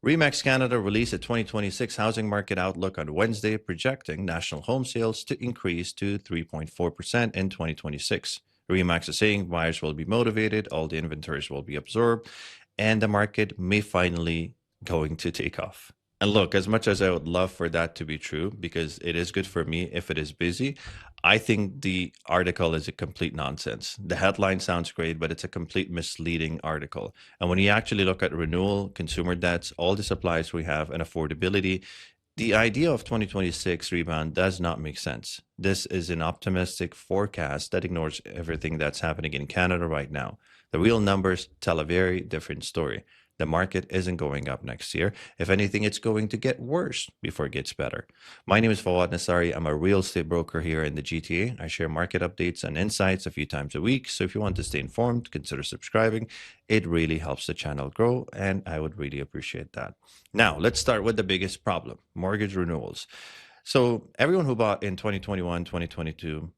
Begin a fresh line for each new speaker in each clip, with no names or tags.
Remax Canada released a 2026 housing market outlook on Wednesday, projecting national home sales to increase to 3.4% in 2026. Remax is saying buyers will be motivated, all the inventories will be absorbed, and the market may finally going to take off. And look, as much as I would love for that to be true, because it is good for me if it is busy, I think the article is a complete nonsense. The headline sounds great, but it's a complete misleading article. And when you actually look at renewal, consumer debts, all the supplies we have, and affordability, the idea of 2026 rebound does not make sense. This is an optimistic forecast that ignores everything that's happening in Canada right now. The real numbers tell a very different story. The market isn't going up next year. If anything, it's going to get worse before it gets better. My name is Fawad Nasari. I'm a real estate broker here in the GTA. I share market updates and insights a few times a week. So if you want to stay informed, consider subscribing. It really helps the channel grow, and I would really appreciate that. Now, let's start with the biggest problem, mortgage renewals. So everyone who bought in 2021, 2022,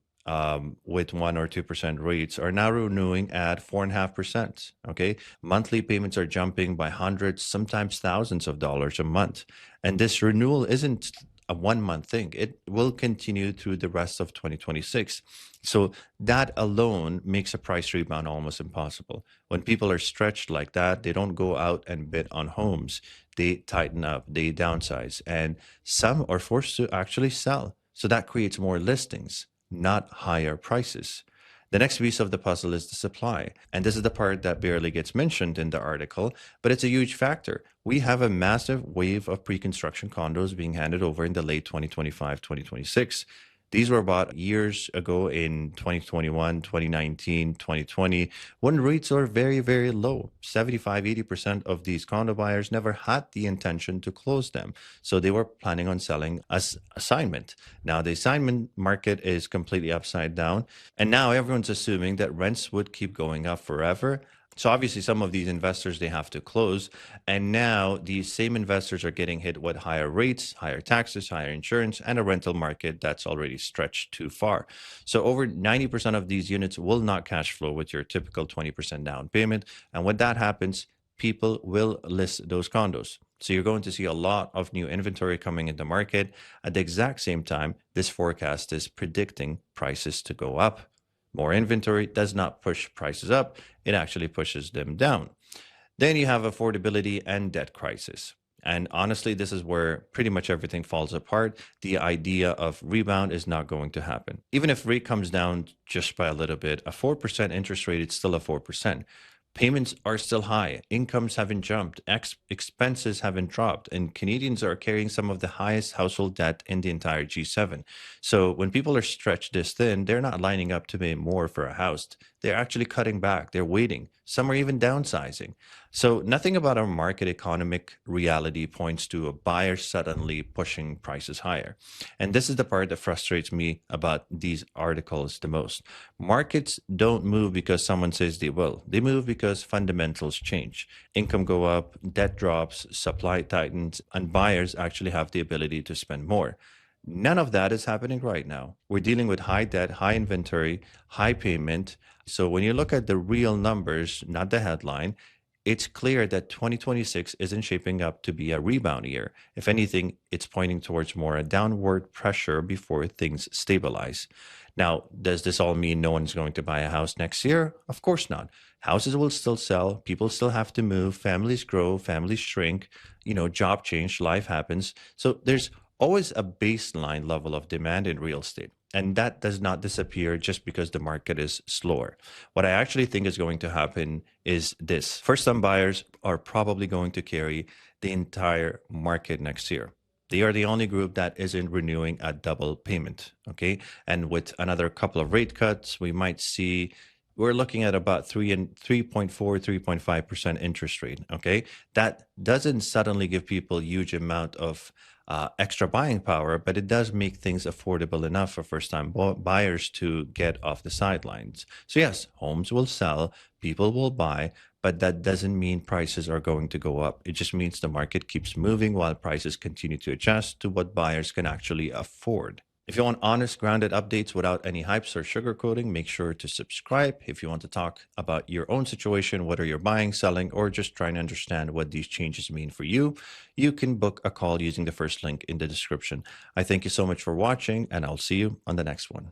with 1 or 2% rates are now renewing at 4.5%. Okay. Monthly payments are jumping by hundreds, sometimes thousands of dollars a month. And this renewal isn't a 1 month thing. It will continue through the rest of 2026. So that alone makes a price rebound almost impossible. When people are stretched like that, they don't go out and bid on homes. They tighten up, they downsize, and some are forced to actually sell. So that creates more listings, not higher prices. The next piece of the puzzle is the supply. And this is the part that barely gets mentioned in the article, but it's a huge factor. We have a massive wave of pre-construction condos being handed over in the late 2025, 2026. These were bought years ago in 2021, 2019, 2020, when rates were very, very low. 75-80% of these condo buyers never had the intention to close them. So they were planning on selling as assignment. Now the assignment market is completely upside down. And now everyone's assuming that rents would keep going up forever. So obviously some of these investors, they have to close. And now these same investors are getting hit with higher rates, higher taxes, higher insurance, and a rental market that's already stretched too far. So over 90% of these units will not cash flow with your typical 20% down payment. And when that happens, people will list those condos. So you're going to see a lot of new inventory coming into market. At the exact same time, this forecast is predicting prices to go up. More inventory does not push prices up, it actually pushes them down. Then you have affordability and debt crisis. And honestly, this is where pretty much everything falls apart. The idea of rebound is not going to happen. Even if rate comes down just by a little bit, a 4% interest rate, it's still a 4%. Payments are still high. Incomes haven't jumped. Expenses haven't dropped. And Canadians are carrying some of the highest household debt in the entire G7. So when people are stretched this thin, they're not lining up to pay more for a house. They're actually cutting back. They're waiting. Some are even downsizing. So nothing about our market economic reality points to a buyer suddenly pushing prices higher. And this is the part that frustrates me about these articles the most. Markets don't move because someone says they will. They move because fundamentals change. Income go up, debt drops, supply tightens, and buyers actually have the ability to spend more. None of that is happening right now. We're dealing with high debt, high inventory, high payment. So when you look at the real numbers, not the headline, it's clear that 2026 isn't shaping up to be a rebound year. If anything, it's pointing towards more a downward pressure before things stabilize. Now, does this all mean no one's going to buy a house next year? Of course not. Houses will still sell. People still have to move. Families grow. Families shrink. Job change. Life happens. So there's always a baseline level of demand in real estate. And that does not disappear just because the market is slower. What I actually think is going to happen is this. First-time buyers are probably going to carry the entire market next year. They are the only group that isn't renewing at double payment, okay? And with another couple of rate cuts, we're looking at about 3.4, 3.5% interest rate, okay? That doesn't suddenly give people a huge amount of extra buying power, but it does make things affordable enough for first-time buyers to get off the sidelines. So yes, homes will sell, people will buy, but that doesn't mean prices are going to go up. It just means the market keeps moving while prices continue to adjust to what buyers can actually afford. If you want honest, grounded updates without any hypes or sugarcoating, make sure to subscribe. If you want to talk about your own situation, whether you're buying, selling, or just trying to understand what these changes mean for you, you can book a call using the first link in the description. I thank you so much for watching, and I'll see you on the next one.